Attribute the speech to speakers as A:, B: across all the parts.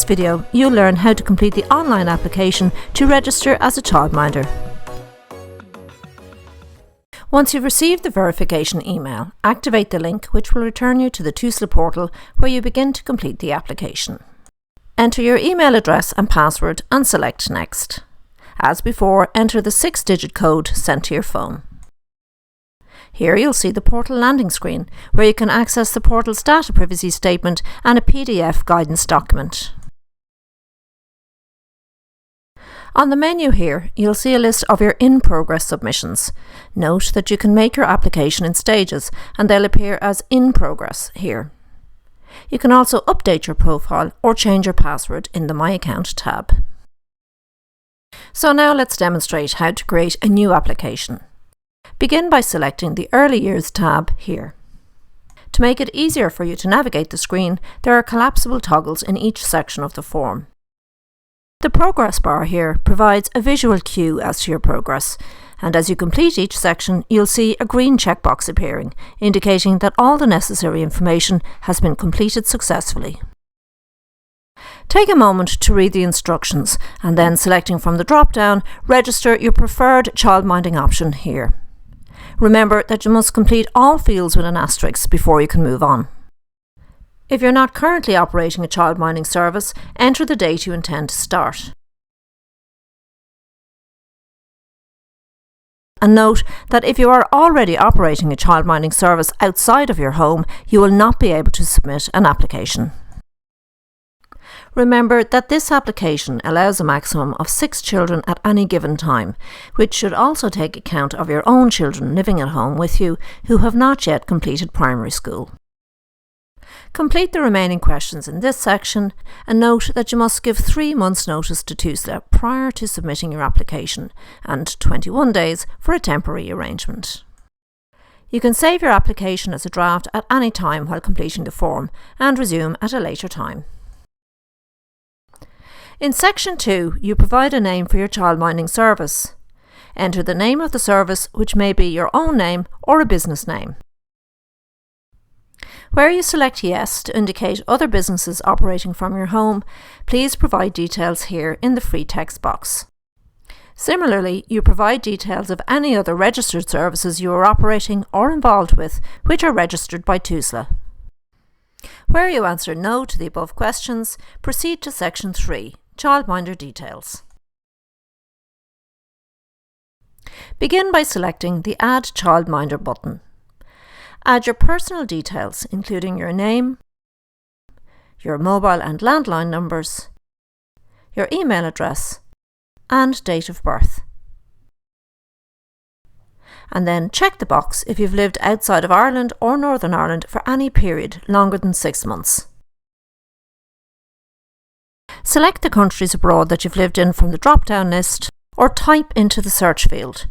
A: this video, you'll learn how to complete the online application to register as a childminder. Once you've received the verification email, activate the link which will return you to the Tusla Portal where you begin to complete the application. Enter your email address and password and select Next. As before, enter the 6-digit code sent to your phone. Here you'll see the portal landing screen, where you can access the portal's data privacy statement and a PDF guidance document. On the menu here, you'll see a list of your in-progress submissions. Note that you can make your application in stages, and they'll appear as in progress here. You can also update your profile or change your password in the My Account tab. So now let's demonstrate how to create a new application. Begin by selecting the Early Years tab here. To make it easier for you to navigate the screen, there are collapsible toggles in each section of the form. The progress bar here provides a visual cue as to your progress, and as you complete each section, you'll see a green checkbox appearing, indicating that all the necessary information has been completed successfully. Take a moment to read the instructions, and then selecting from the drop-down, register your preferred childminding option here. Remember that you must complete all fields with an asterisk before you can move on. If you're not currently operating a childminding service, enter the date you intend to start. And note that if you are already operating a childminding service outside of your home, you will not be able to submit an application. Remember that this application allows a maximum of 6 children at any given time, which should also take account of your own children living at home with you who have not yet completed primary school. Complete the remaining questions in this section, and note that you must give 3 months' notice to Tusla prior to submitting your application, and 21 days for a temporary arrangement. You can save your application as a draft at any time while completing the form, and resume at a later time. In Section 2, you provide a name for your childminding service. Enter the name of the service, which may be your own name or a business name. Where you select Yes to indicate other businesses operating from your home, please provide details here in the free text box. Similarly, you provide details of any other registered services you are operating or involved with, which are registered by Tusla. Where you answer no to the above questions, proceed to Section 3. Childminder details. Begin by selecting the Add Childminder button. Add your personal details, including your name, your mobile and landline numbers, your email address, and date of birth. And then check the box if you've lived outside of Ireland or Northern Ireland for any period longer than 6 months. Select the countries abroad that you've lived in from the drop-down list, or type into the search field.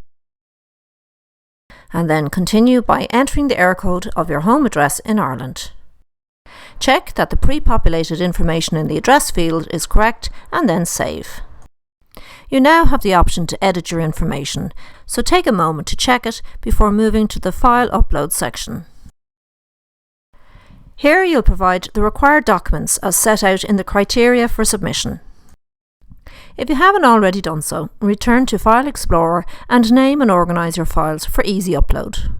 A: And then continue by entering the area code of your home address in Ireland. Check that the pre-populated information in the address field is correct, and then save. You now have the option to edit your information, so take a moment to check it before moving to the File Upload section. Here you'll provide the required documents as set out in the criteria for submission. If you haven't already done so, return to File Explorer and name and organise your files for easy upload.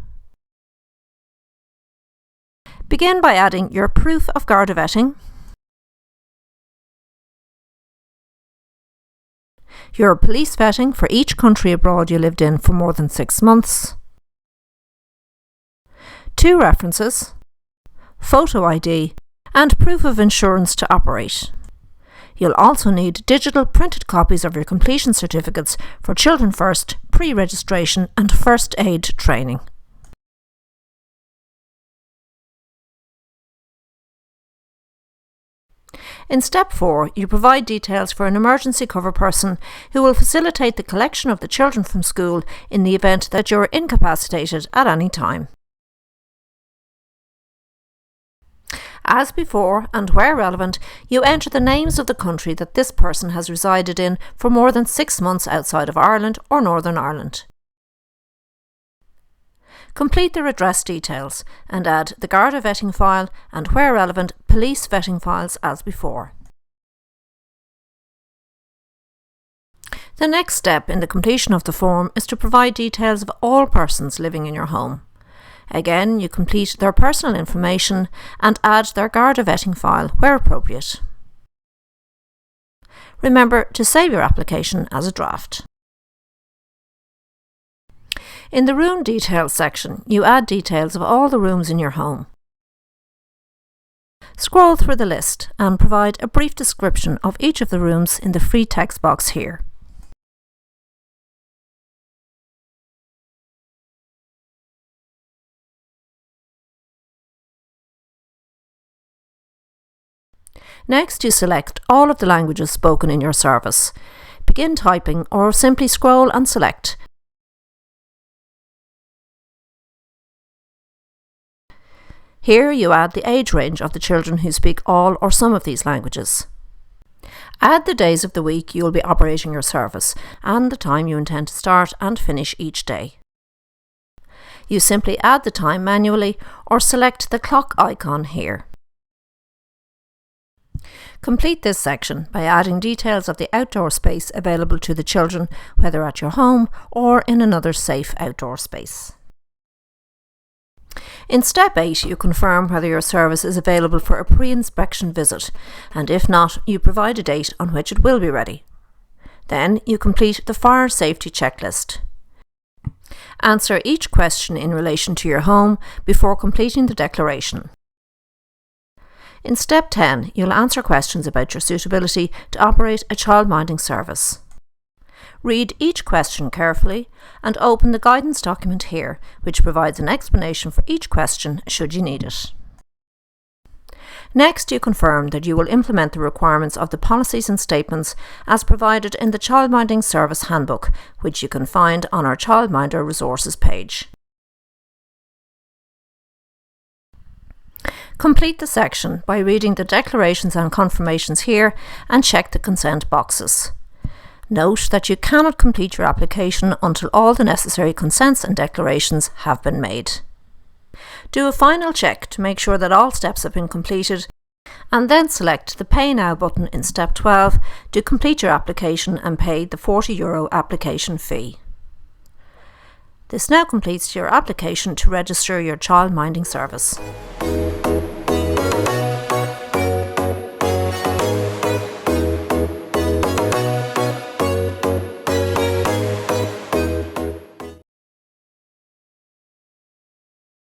A: Begin by adding your proof of Garda vetting, your police vetting for each country abroad you lived in for more than 6 months, 2 references, photo ID, and proof of insurance to operate. You'll also need digital printed copies of your completion certificates for Children First, pre-registration and first aid training. In Step 4, you provide details for an emergency cover person who will facilitate the collection of the children from school in the event that you are incapacitated at any time. As before, and where relevant, you enter the names of the country that this person has resided in for more than 6 months outside of Ireland or Northern Ireland. Complete their address details and add the Garda vetting file and, where relevant, police vetting files as before. The next step in the completion of the form is to provide details of all persons living in your home. Again, you complete their personal information and add their Garda vetting file where appropriate. Remember to save your application as a draft. In the room details section, you add details of all the rooms in your home. Scroll through the list and provide a brief description of each of the rooms in the free text box here. Next, you select all of the languages spoken in your service. Begin typing or simply scroll and select. Here you add the age range of the children who speak all or some of these languages. Add the days of the week you will be operating your service and the time you intend to start and finish each day. You simply add the time manually or select the clock icon here. Complete this section by adding details of the outdoor space available to the children, whether at your home or in another safe outdoor space. In step 8, you confirm whether your service is available for a pre-inspection visit, and if not, you provide a date on which it will be ready. Then you complete the fire safety checklist. Answer each question in relation to your home before completing the declaration. In step 10, you'll answer questions about your suitability to operate a childminding service. Read each question carefully and open the guidance document here, which provides an explanation for each question should you need it. Next, you confirm that you will implement the requirements of the policies and statements as provided in the Childminding Service Handbook, which you can find on our Childminder Resources page. Complete the section by reading the declarations and confirmations here and check the consent boxes. Note that you cannot complete your application until all the necessary consents and declarations have been made. Do a final check to make sure that all steps have been completed, and then select the Pay Now button in step 12 to complete your application and pay the €40 application fee. This now completes your application to register your childminding service.